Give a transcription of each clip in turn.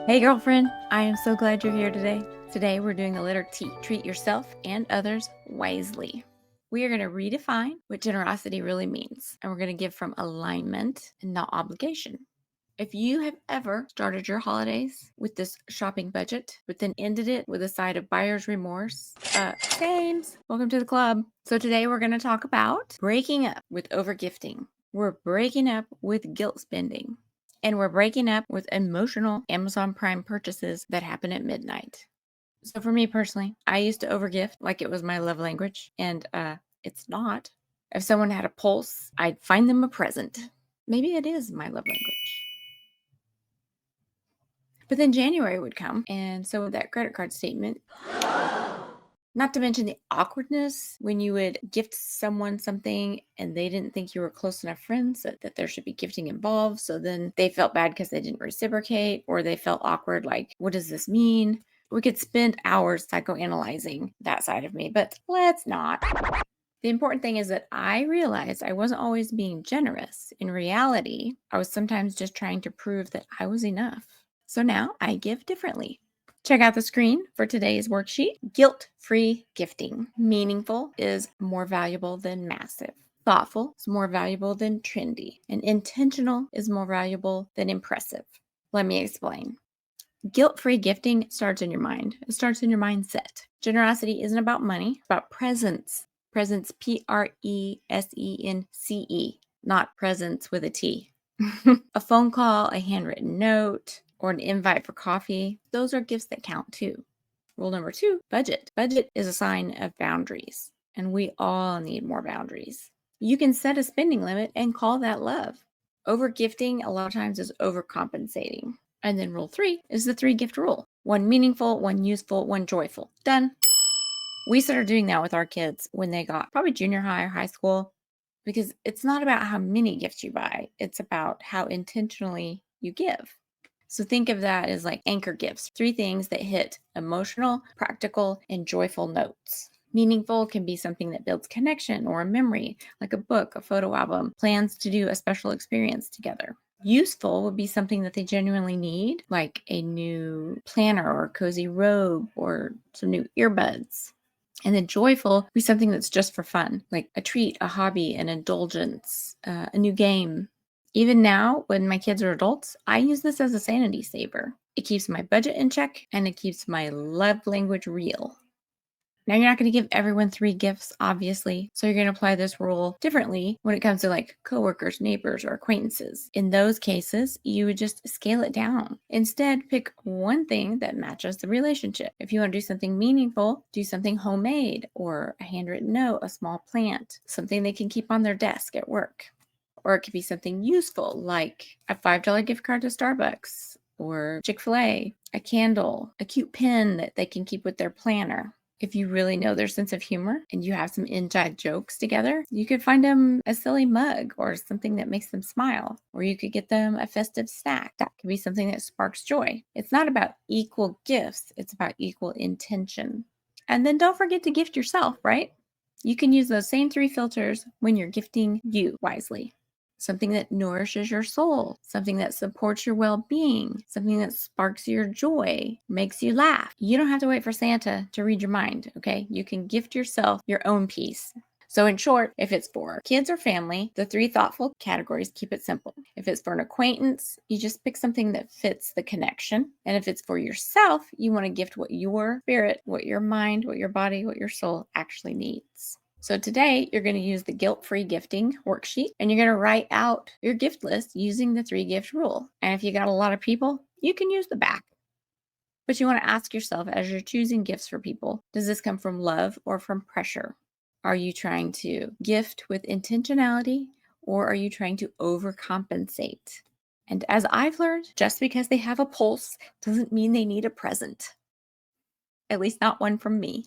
Hey girlfriend, I am so glad you're here today. Today we're doing the letter T. Treat yourself and others wisely. We are going to redefine what generosity really means, and we're going to give from alignment and not obligation. If you have ever started your holidays with this shopping budget, but then ended it with a side of buyer's remorse, same. Welcome to the club. So today we're going to talk about breaking up with overgifting. We're breaking up with guilt spending. And we're breaking up with emotional Amazon Prime purchases that happen at midnight. So for me personally, I used to overgift like it was my love language, and it's not. If someone had a pulse, I'd find them a present. Maybe it is my love language. But then January would come, and so would that credit card statement. Not to mention the awkwardness when you would gift someone something and they didn't think you were close enough friends that there should be gifting involved. So then they felt bad because they didn't reciprocate, or they felt awkward, like, what does this mean? We could spend hours psychoanalyzing that side of me, but let's not. The important thing is that I realized I wasn't always being generous. In reality, I was sometimes just trying to prove that I was enough. So now I give differently. Check out the screen for today's worksheet. Guilt-free gifting. Meaningful is more valuable than massive. Thoughtful is more valuable than trendy. And intentional is more valuable than impressive. Let me explain. Guilt-free gifting starts in your mind. It starts in your mindset. Generosity isn't about money, it's about presence. Presence, Presence, not presence with a T. A phone call, a handwritten note, or an invite for coffee, those are gifts that count too. Rule number 2, budget. Budget is a sign of boundaries, and we all need more boundaries. You can set a spending limit and call that love. Over gifting a lot of times is overcompensating. And then rule 3 is the 3 gift rule. 1 meaningful, 1 useful, 1 joyful. Done. We started doing that with our kids when they got probably junior high or high school, because it's not about how many gifts you buy. It's about how intentionally you give. So think of that as like anchor gifts, 3 things that hit emotional, practical, and joyful notes. Meaningful can be something that builds connection or a memory, like a book, a photo album, plans to do a special experience together. Useful would be something that they genuinely need, like a new planner or a cozy robe or some new earbuds. And then joyful would be something that's just for fun, like a treat, a hobby, an indulgence, a new game. Even now, when my kids are adults, I use this as a sanity saver. It keeps my budget in check and it keeps my love language real. Now, you're not going to give everyone 3 gifts, obviously. So you're going to apply this rule differently when it comes to like coworkers, neighbors, or acquaintances. In those cases, you would just scale it down. Instead, pick one thing that matches the relationship. If you want to do something meaningful, do something homemade or a handwritten note, a small plant, something they can keep on their desk at work. Or it could be something useful like a $5 gift card to Starbucks or Chick-fil-A, a candle, a cute pen that they can keep with their planner. If you really know their sense of humor and you have some inside jokes together, you could find them a silly mug or something that makes them smile. Or you could get them a festive snack. That could be something that sparks joy. It's not about equal gifts, it's about equal intention. And then don't forget to gift yourself, right? You can use those same 3 filters when you're gifting you wisely. Something that nourishes your soul, something that supports your well-being, something that sparks your joy, makes you laugh. You don't have to wait for Santa to read your mind, okay? You can gift yourself your own peace. So in short, if it's for kids or family, the 3 thoughtful categories keep it simple. If it's for an acquaintance, you just pick something that fits the connection. And if it's for yourself, you want to gift what your spirit, what your mind, what your body, what your soul actually needs. So today you're going to use the guilt-free gifting worksheet and you're going to write out your gift list using the 3 gift rule. And if you got a lot of people, you can use the back. But you want to ask yourself as you're choosing gifts for people, does this come from love or from pressure? Are you trying to gift with intentionality or are you trying to overcompensate? And as I've learned, just because they have a pulse doesn't mean they need a present. At least not one from me.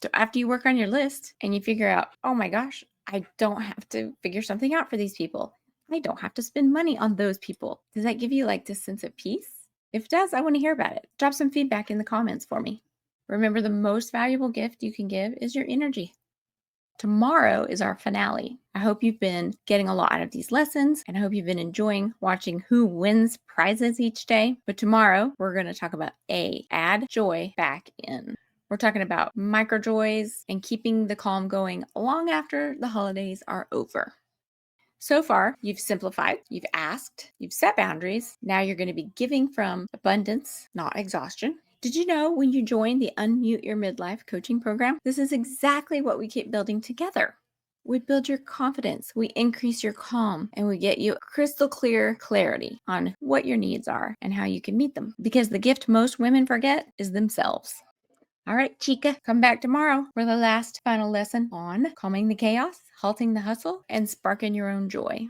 So after you work on your list and you figure out, oh my gosh, I don't have to figure something out for these people. I don't have to spend money on those people. Does that give you like this sense of peace? If it does, I want to hear about it. Drop some feedback in the comments for me. Remember, the most valuable gift you can give is your energy. Tomorrow is our finale. I hope you've been getting a lot out of these lessons, and I hope you've been enjoying watching who wins prizes each day. But tomorrow, we're going to talk about add joy back in. We're talking about micro joys and keeping the calm going long after the holidays are over. So far, you've simplified, you've asked, you've set boundaries. Now you're going to be giving from abundance, not exhaustion. Did you know when you join the Unmute Your Midlife coaching program, this is exactly what we keep building together? We build your confidence, we increase your calm, and we get you crystal clear clarity on what your needs are and how you can meet them. Because the gift most women forget is themselves. All right, Chica, come back tomorrow for the last final lesson on calming the chaos, halting the hustle, and sparking your own joy.